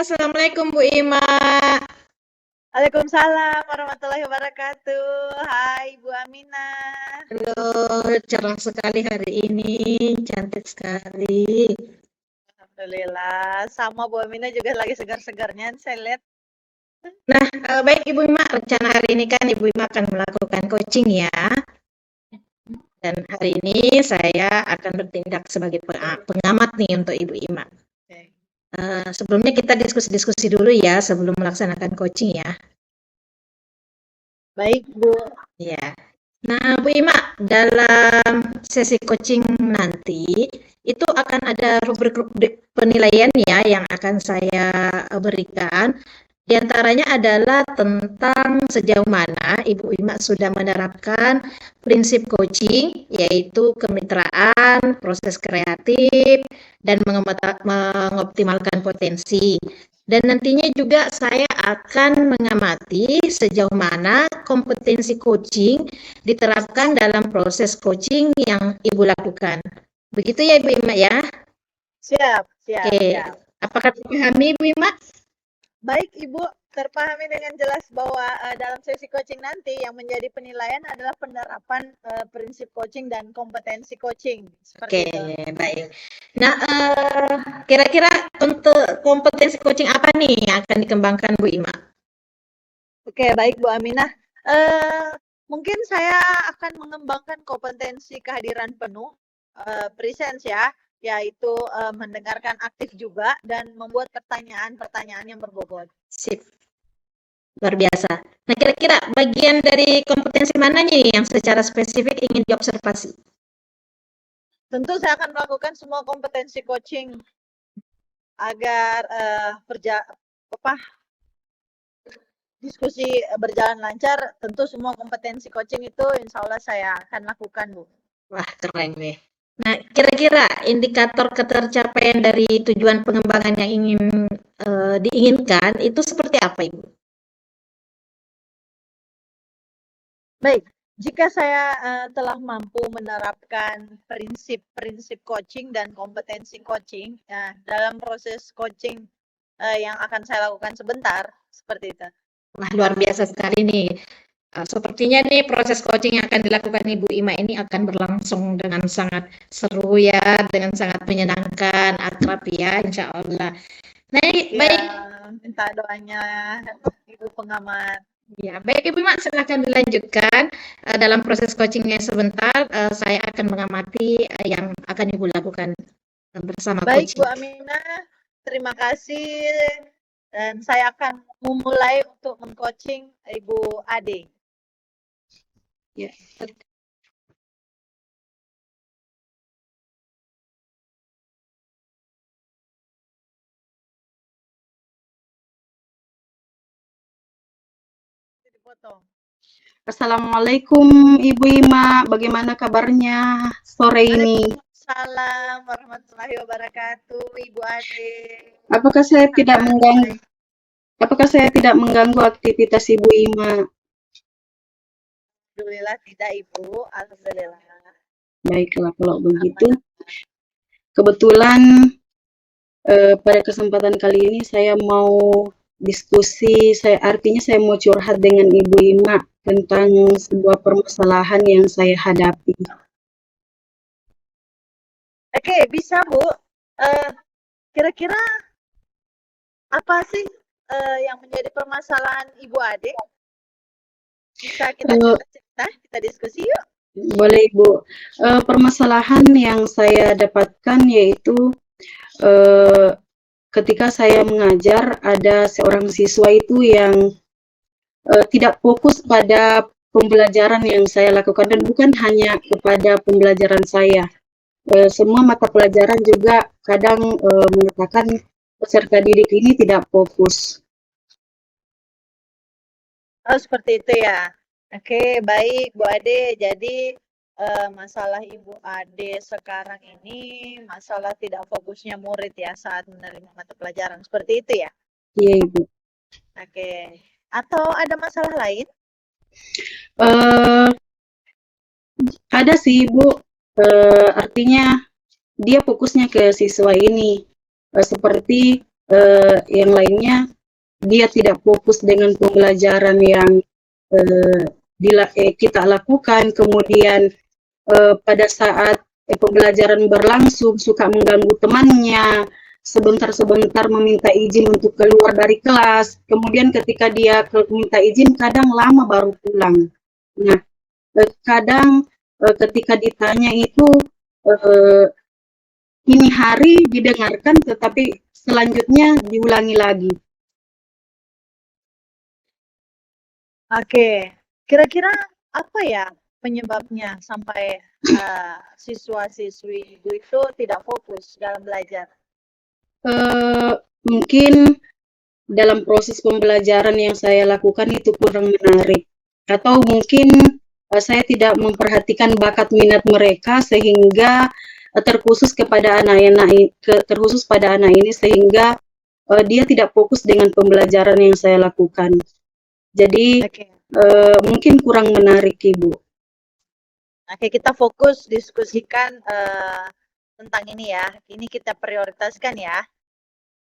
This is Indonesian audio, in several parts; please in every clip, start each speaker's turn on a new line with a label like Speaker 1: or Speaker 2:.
Speaker 1: Assalamualaikum Bu Ima.
Speaker 2: Waalaikumsalam warahmatullahi wabarakatuh. Hai Bu Aminah.
Speaker 1: Halo, cerah sekali hari ini, cantik sekali.
Speaker 2: Alhamdulillah. Sama Bu Aminah juga lagi segar-segarnya saya lihat.
Speaker 1: Nah, baik Ibu Ima, rencana hari ini kan Ibu Ima akan melakukan coaching ya. Dan hari ini saya akan bertindak sebagai pengamat nih untuk Ibu Ima.
Speaker 2: Oke.
Speaker 1: Sebelumnya kita diskusi-diskusi dulu ya sebelum melaksanakan coaching ya.
Speaker 2: Baik Bu.
Speaker 1: Ya. Nah, Bu Ima, dalam sesi coaching nanti itu akan ada rubrik-rubrik penilaian ya yang akan saya berikan. Di antaranya adalah tentang sejauh mana Ibu Ima sudah menerapkan prinsip coaching, yaitu kemitraan, proses kreatif, dan mengoptimalkan potensi. Dan nantinya juga saya akan mengamati sejauh mana kompetensi coaching diterapkan dalam proses coaching yang Ibu lakukan. Begitu ya Ibu Ima ya?
Speaker 2: Siap.
Speaker 1: Oke, apakah dipahami Ibu Ima?
Speaker 2: Baik Ibu, terpahami dengan jelas bahwa dalam sesi coaching nanti yang menjadi penilaian adalah penerapan prinsip coaching dan kompetensi coaching. Seperti itu.
Speaker 1: Baik. Nah, kira-kira untuk kompetensi coaching apa nih yang akan dikembangkan Bu Ima?
Speaker 2: Oke, baik Bu Aminah. Mungkin saya akan mengembangkan kompetensi kehadiran penuh, presence ya, yaitu mendengarkan aktif juga dan membuat pertanyaan-pertanyaan yang berbobot.
Speaker 1: Sip. Luar biasa. Nah, kira-kira bagian dari kompetensi mana nih yang secara spesifik ingin diobservasi?
Speaker 2: Tentu saya akan melakukan semua kompetensi coaching agar diskusi berjalan lancar. Tentu semua kompetensi coaching itu insya Allah saya akan lakukan, Bu.
Speaker 1: Wah, keren nih. Nah, kira-kira indikator ketercapaian dari tujuan pengembangan yang diinginkan itu seperti apa, Ibu?
Speaker 2: Baik, jika saya telah mampu menerapkan prinsip-prinsip coaching dan kompetensi coaching dalam proses coaching yang akan saya lakukan sebentar, seperti itu.
Speaker 1: Wah, luar biasa sekali nih. Sepertinya nih proses coaching yang akan dilakukan Ibu Ima ini akan berlangsung dengan sangat seru ya, dengan sangat menyenangkan, akrab ya, insya Allah. Nah,
Speaker 2: Ya,
Speaker 1: baik.
Speaker 2: minta doanya Ibu pengamat.
Speaker 1: Ya, baik Ibu Ima, silakan dilanjutkan. Dalam proses coachingnya sebentar, saya akan mengamati yang akan Ibu lakukan bersama
Speaker 2: Baik
Speaker 1: coaching.
Speaker 2: Bu Aminah, terima kasih. Dan saya akan memulai untuk mengcoaching Ibu Ade.
Speaker 1: Ya.
Speaker 2: Dipotong.
Speaker 3: Assalamualaikum Ibu Ima, bagaimana kabarnya sore ini?
Speaker 2: Waalaikumsalam warahmatullahi wabarakatuh, Ibu Ade.
Speaker 3: Apakah saya tidak mengganggu aktivitas Ibu Ima?
Speaker 2: Alhamdulillah tidak Ibu, alhamdulillah.
Speaker 3: Baiklah kalau begitu. Kebetulan pada kesempatan kali ini saya mau diskusi, artinya saya mau curhat dengan Ibu Ima tentang sebuah permasalahan yang saya hadapi.
Speaker 2: Oke, bisa Bu. Kira-kira apa sih yang menjadi permasalahan Ibu Ade? Bisa kita cerita, kita diskusi yuk.
Speaker 3: Boleh Ibu. Permasalahan yang saya dapatkan yaitu ketika saya mengajar, ada seorang siswa itu yang tidak fokus pada pembelajaran yang saya lakukan, dan bukan hanya kepada pembelajaran saya. Semua mata pelajaran juga kadang mengatakan peserta didik ini tidak fokus.
Speaker 2: Oh, seperti itu ya. Oke, baik Bu Ade. Jadi masalah Ibu Ade sekarang ini masalah tidak fokusnya murid ya saat menerima mata pelajaran. Seperti itu ya?
Speaker 3: Iya Ibu.
Speaker 2: Oke. Atau ada masalah lain?
Speaker 3: Ada sih Ibu. Artinya dia fokusnya ke siswa ini. Seperti yang lainnya dia tidak fokus dengan pembelajaran yang kita lakukan, kemudian pada saat pembelajaran berlangsung suka mengganggu temannya, sebentar-sebentar meminta izin untuk keluar dari kelas, kemudian ketika dia minta izin kadang lama baru pulang. Nah, kadang ketika ditanya itu ini hari didengarkan tetapi selanjutnya diulangi lagi.
Speaker 2: Oke, kira-kira apa ya penyebabnya sampai siswa-siswi Ibu itu tidak fokus dalam belajar?
Speaker 3: Mungkin dalam proses pembelajaran yang saya lakukan itu kurang menarik, atau mungkin saya tidak memperhatikan bakat minat mereka sehingga terkhusus pada anak ini sehingga dia tidak fokus dengan pembelajaran yang saya lakukan. Jadi
Speaker 2: Oke.
Speaker 3: mungkin kurang menarik, Ibu.
Speaker 2: Oke, kita fokus diskusikan tentang ini ya. Ini kita prioritaskan ya.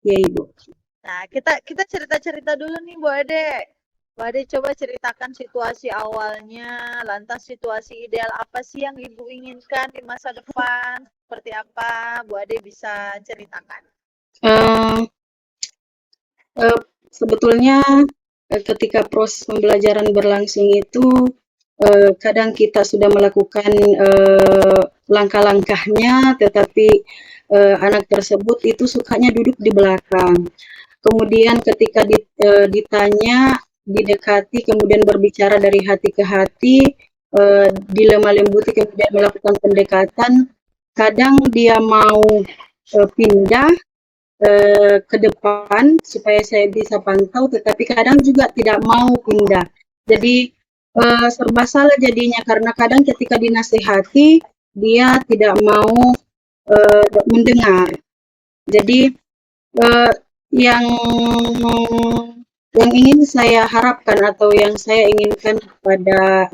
Speaker 3: Ya, Ibu.
Speaker 2: Nah, kita cerita-cerita dulu nih, Bu Ade. Bu Ade coba ceritakan situasi awalnya, lantas situasi ideal apa sih yang Ibu inginkan di masa depan? Seperti apa? Bu Ade bisa ceritakan.
Speaker 3: Sebetulnya ketika proses pembelajaran berlangsung itu kadang kita sudah melakukan langkah-langkahnya, tetapi anak tersebut itu sukanya duduk di belakang. Kemudian ketika ditanya, didekati, kemudian berbicara dari hati ke hati, dilemah lembuti, kemudian melakukan pendekatan, kadang dia mau pindah ke depan supaya saya bisa pantau, tetapi kadang juga tidak mau pindah. Jadi serba salah jadinya karena kadang ketika dinasehati dia tidak mau mendengar. Jadi yang ingin saya harapkan atau yang saya inginkan pada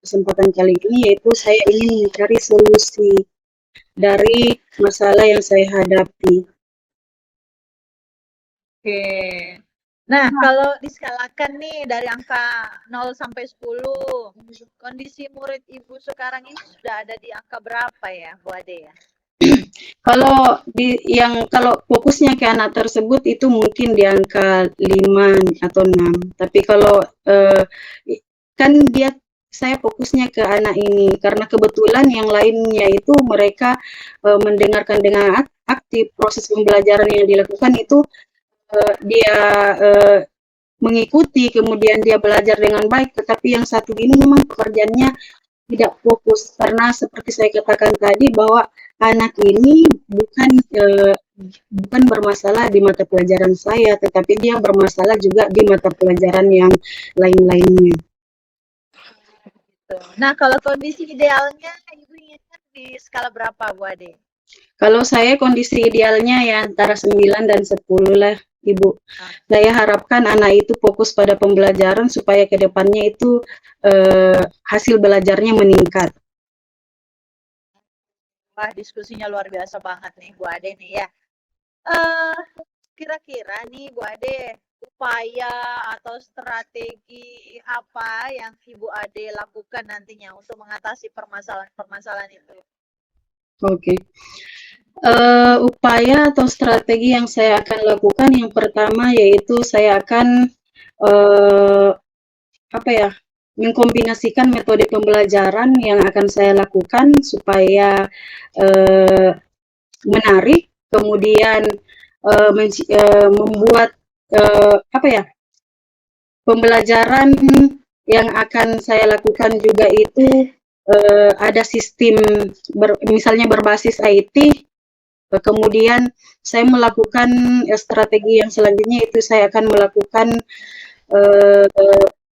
Speaker 3: kesempatan kali ini yaitu saya ingin mencari solusi dari masalah yang saya hadapi.
Speaker 2: Oke. Nah, kalau diskalakan nih dari angka 0 sampai 10, kondisi murid Ibu sekarang ini sudah ada di angka berapa ya, Bu Ade ya?
Speaker 3: Kalau kalau fokusnya ke anak tersebut itu mungkin di angka 5 atau 6. Tapi kalau kan saya fokusnya ke anak ini karena kebetulan yang lainnya itu mereka mendengarkan dengan aktif proses pembelajaran yang dilakukan itu dia mengikuti, kemudian dia belajar dengan baik, tetapi yang satu ini memang pekerjaannya tidak fokus karena seperti saya katakan tadi bahwa anak ini bukan bermasalah di mata pelajaran saya, tetapi dia bermasalah juga di mata pelajaran yang lain-lainnya.
Speaker 2: Nah, kalau kondisi idealnya Ibu inginkan di skala berapa, Bu Ade?
Speaker 3: Kalau saya kondisi idealnya ya antara 9 dan 10 lah, Ibu. Saya harapkan anak itu fokus pada pembelajaran supaya ke depannya itu hasil belajarnya meningkat.
Speaker 2: Wah, diskusinya luar biasa banget nih Bu Ade nih ya. Kira-kira nih Bu Ade, upaya atau strategi apa yang Ibu Ade lakukan nantinya untuk mengatasi permasalahan-permasalahan itu?
Speaker 3: Oke. Upaya atau strategi yang saya akan lakukan yang pertama yaitu saya akan mengkombinasikan metode pembelajaran yang akan saya lakukan supaya menarik, kemudian membuat pembelajaran yang akan saya lakukan juga itu ada sistem misalnya berbasis IT. Kemudian saya melakukan strategi yang selanjutnya itu saya akan melakukan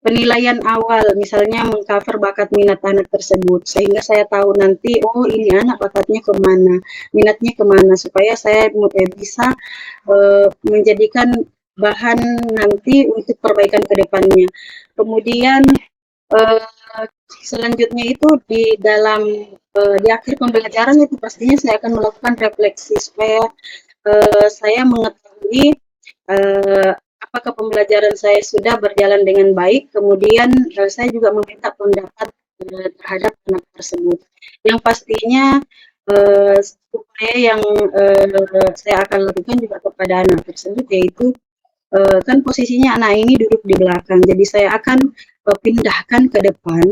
Speaker 3: penilaian awal, misalnya mengcover bakat minat anak tersebut, sehingga saya tahu nanti, oh ini anak bakatnya kemana, minatnya kemana, supaya saya bisa menjadikan bahan nanti untuk perbaikan ke depannya. Kemudian selanjutnya itu di akhir pembelajaran itu pastinya saya akan melakukan refleksi supaya saya mengetahui apakah pembelajaran saya sudah berjalan dengan baik, kemudian saya juga meminta pendapat terhadap anak tersebut. Yang pastinya upaya yang saya akan lakukan juga kepada anak tersebut, yaitu kan posisinya anak ini duduk di belakang, jadi saya akan pindahkan ke depan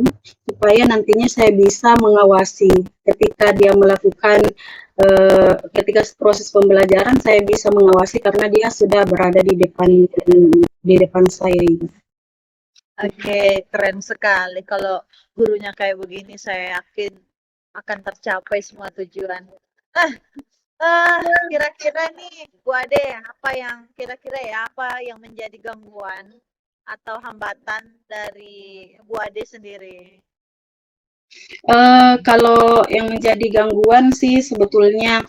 Speaker 3: supaya nantinya saya bisa mengawasi ketika dia melakukan ketika proses pembelajaran, saya bisa mengawasi karena dia sudah berada di depan saya itu.
Speaker 2: Oke, keren sekali. Kalau gurunya kayak begini, saya yakin akan tercapai semua tujuan. Nah, kira-kira nih Bu Ade, apa yang menjadi gangguan atau hambatan dari Bu Ade sendiri?
Speaker 3: Kalau yang menjadi gangguan sih sebetulnya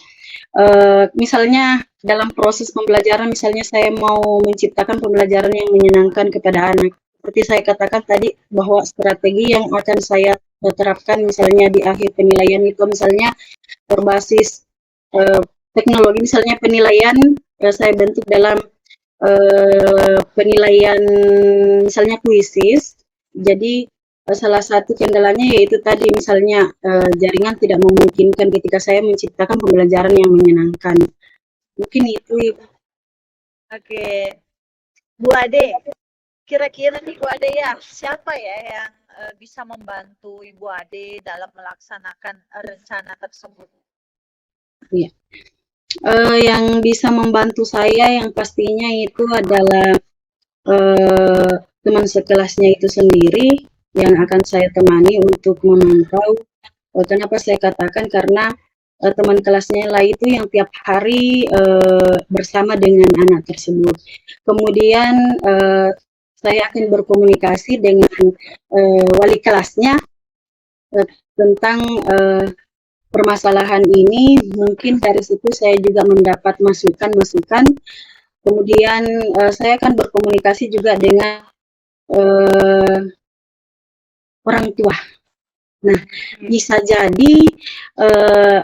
Speaker 3: misalnya dalam proses pembelajaran, misalnya saya mau menciptakan pembelajaran yang menyenangkan kepada anak. Seperti saya katakan tadi bahwa strategi yang akan saya terapkan misalnya di akhir penilaian itu misalnya berbasis uh, teknologi, misalnya penilaian saya bentuk dalam penilaian misalnya kuisis. Jadi salah satu kendalanya yaitu tadi misalnya jaringan tidak memungkinkan ketika saya menciptakan pembelajaran yang menyenangkan. Mungkin itu Ibu.
Speaker 2: Oke, Bu Ade, kira-kira nih Bu Ade ya, siapa ya yang bisa membantu Ibu Ade dalam melaksanakan rencana tersebut?
Speaker 3: Iya. Yang bisa membantu saya yang pastinya itu adalah eh, teman sekelasnya itu sendiri yang akan saya temani untuk memantau. Kenapa saya katakan karena teman kelasnya lah itu yang tiap hari bersama dengan anak tersebut. Kemudian saya akan berkomunikasi dengan wali kelasnya tentang permasalahan ini. Mungkin dari situ saya juga mendapat masukan-masukan. Kemudian saya akan berkomunikasi juga dengan uh, orang tua. Nah, bisa jadi uh,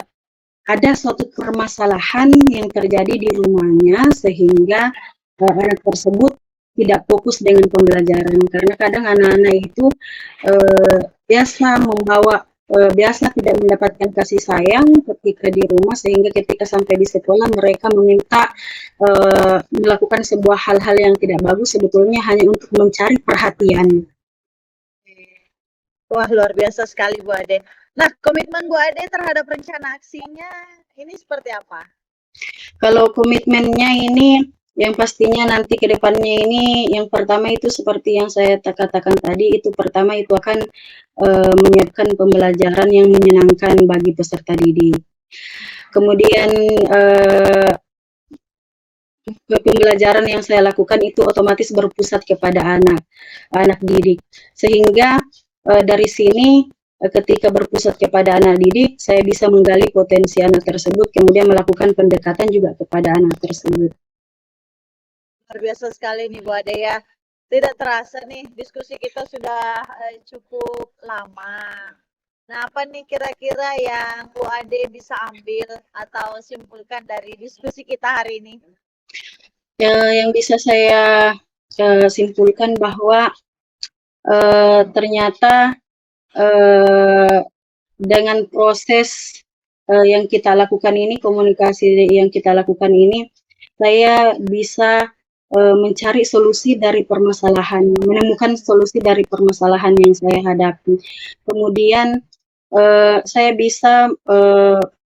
Speaker 3: ada suatu permasalahan yang terjadi di rumahnya sehingga anak tersebut tidak fokus dengan pembelajaran karena kadang anak-anak itu biasa tidak mendapatkan kasih sayang ketika di rumah sehingga ketika sampai di sekolah mereka meminta melakukan sebuah hal-hal yang tidak bagus sebetulnya hanya untuk mencari perhatian.
Speaker 2: Wah, luar biasa sekali Bu Ade. Nah, komitmen Bu Ade terhadap rencana aksinya ini seperti apa?
Speaker 3: Kalau komitmennya ini yang pastinya nanti ke depannya ini yang pertama itu seperti yang saya katakan tadi itu pertama itu akan menyiapkan pembelajaran yang menyenangkan bagi peserta didik. Kemudian pembelajaran yang saya lakukan itu otomatis berpusat kepada anak didik. Sehingga dari sini ketika berpusat kepada anak didik, saya bisa menggali potensi anak tersebut, kemudian melakukan pendekatan juga kepada anak tersebut.
Speaker 2: Luar biasa sekali nih Bu Ade ya. Tidak terasa nih diskusi kita sudah cukup lama. Nah, apa nih kira-kira yang Bu Ade bisa ambil atau simpulkan dari diskusi kita hari ini?
Speaker 3: Yang bisa saya simpulkan bahwa ternyata dengan proses yang kita lakukan ini, komunikasi yang kita lakukan ini, saya bisa mencari solusi dari permasalahan, menemukan solusi dari permasalahan yang saya hadapi. Kemudian saya bisa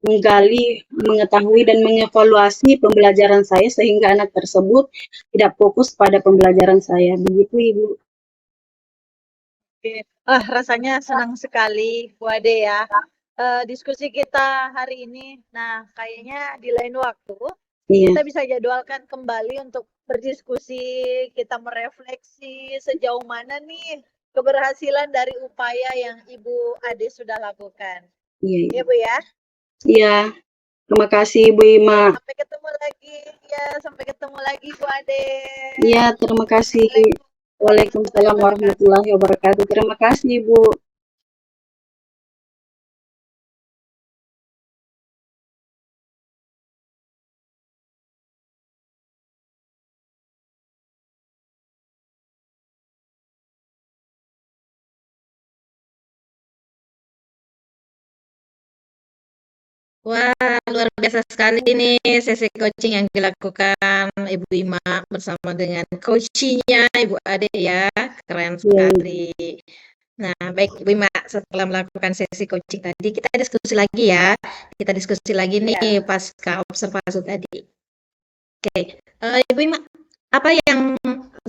Speaker 3: menggali, mengetahui dan mengevaluasi pembelajaran saya sehingga anak tersebut tidak fokus pada pembelajaran saya. Begitu Ibu.
Speaker 2: Rasanya senang sekali Bu Ade ya. Diskusi kita hari ini. Nah, kayaknya di lain waktu
Speaker 3: Iya,
Speaker 2: kita bisa jadwalkan kembali untuk berdiskusi, kita merefleksi sejauh mana nih keberhasilan dari upaya yang Ibu Ade sudah lakukan.
Speaker 3: iya,
Speaker 2: Ya
Speaker 3: iya.
Speaker 2: Bu ya.
Speaker 3: Iya, terima kasih Ibu Ima.
Speaker 2: Sampai ketemu lagi. Ya, sampai ketemu lagi Bu Ade.
Speaker 3: Iya, terima kasih. Waalaikumsalam warahmatullahi wabarakatuh. Terima kasih Ibu.
Speaker 1: Wah, luar biasa sekali nih sesi coaching yang dilakukan Ibu Ima bersama dengan coachingnya Ibu Ade ya. Keren
Speaker 3: Ya,
Speaker 1: sekali. Nah, baik Ibu Ima, setelah melakukan sesi coaching tadi, kita diskusi lagi ya. Kita diskusi lagi nih
Speaker 2: Ya.
Speaker 1: pasca observasi tadi. Oke, Ibu Ima, apa yang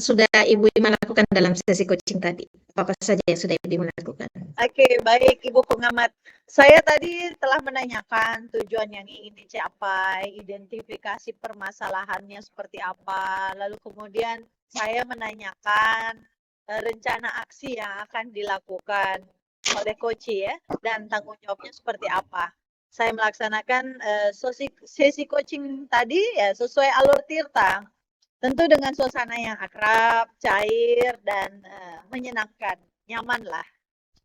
Speaker 1: sudah Ibu Ima lakukan dalam sesi coaching tadi? Apa saja yang sudah Ibu Ima lakukan?
Speaker 2: Oke, baik Ibu pengamat. Saya tadi telah menanyakan tujuan yang ingin dicapai, identifikasi permasalahannya seperti apa, lalu kemudian saya menanyakan rencana aksi yang akan dilakukan oleh coach ya, dan tanggung jawabnya seperti apa. Saya melaksanakan sesi coaching tadi ya sesuai alur Tirta, tentu dengan suasana yang akrab, cair, dan menyenangkan, nyaman lah.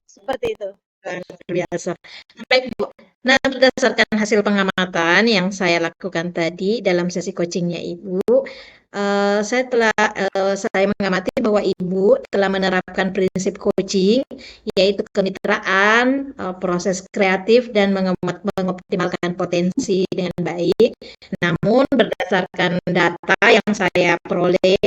Speaker 2: Seperti itu.
Speaker 1: Luar biasa. Baik, Bu. Nah, berdasarkan hasil pengamatan yang saya lakukan tadi dalam sesi coachingnya Ibu, saya mengamati bahwa Ibu telah menerapkan prinsip coaching, yaitu kemitraan, proses kreatif, dan mengoptimalkan potensi dengan baik. Namun, berdasarkan data yang saya peroleh,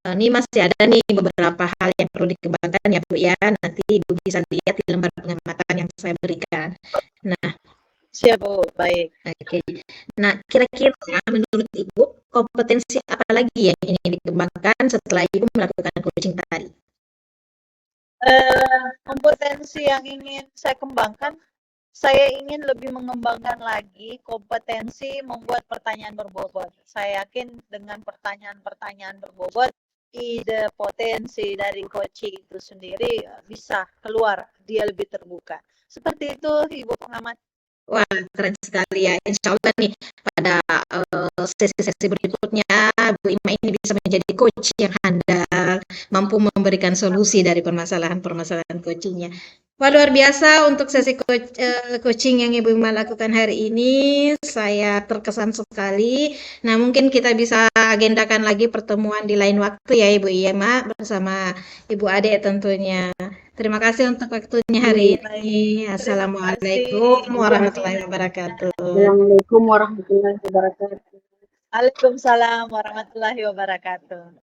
Speaker 1: ini masih ada nih beberapa hal yang perlu dikembangkan ya Bu ya. Nanti Ibu bisa lihat di lembar pengamatan yang saya berikan. Nah,
Speaker 2: Siap Bu, baik.
Speaker 1: oke. Nah, kira-kira menurut Ibu kompetensi apa lagi yang ingin dikembangkan setelah Ibu melakukan coaching tadi?
Speaker 2: Kompetensi yang ingin saya kembangkan, saya ingin lebih mengembangkan lagi kompetensi membuat pertanyaan berbobot. Saya yakin dengan pertanyaan-pertanyaan berbobot, ide potensi dari coaching itu sendiri bisa keluar, dia lebih terbuka. Seperti itu Ibu pengamat.
Speaker 1: Wah, keren sekali ya. Insya Allah nih pada sesi-sesi berikutnya Bu Ima ini bisa menjadi coach yang handal, mampu memberikan solusi dari permasalahan-permasalahan coachingnya. Wah, luar biasa untuk sesi coaching yang Ibu Ima lakukan hari ini. Saya terkesan sekali. Nah, mungkin kita bisa agendakan lagi pertemuan di lain waktu ya Ibu Ima bersama Ibu Ade tentunya. Terima kasih untuk waktunya hari ini. Assalamualaikum warahmatullahi wabarakatuh.
Speaker 3: Assalamualaikum warahmatullahi wabarakatuh.
Speaker 2: Waalaikumsalam warahmatullahi wabarakatuh.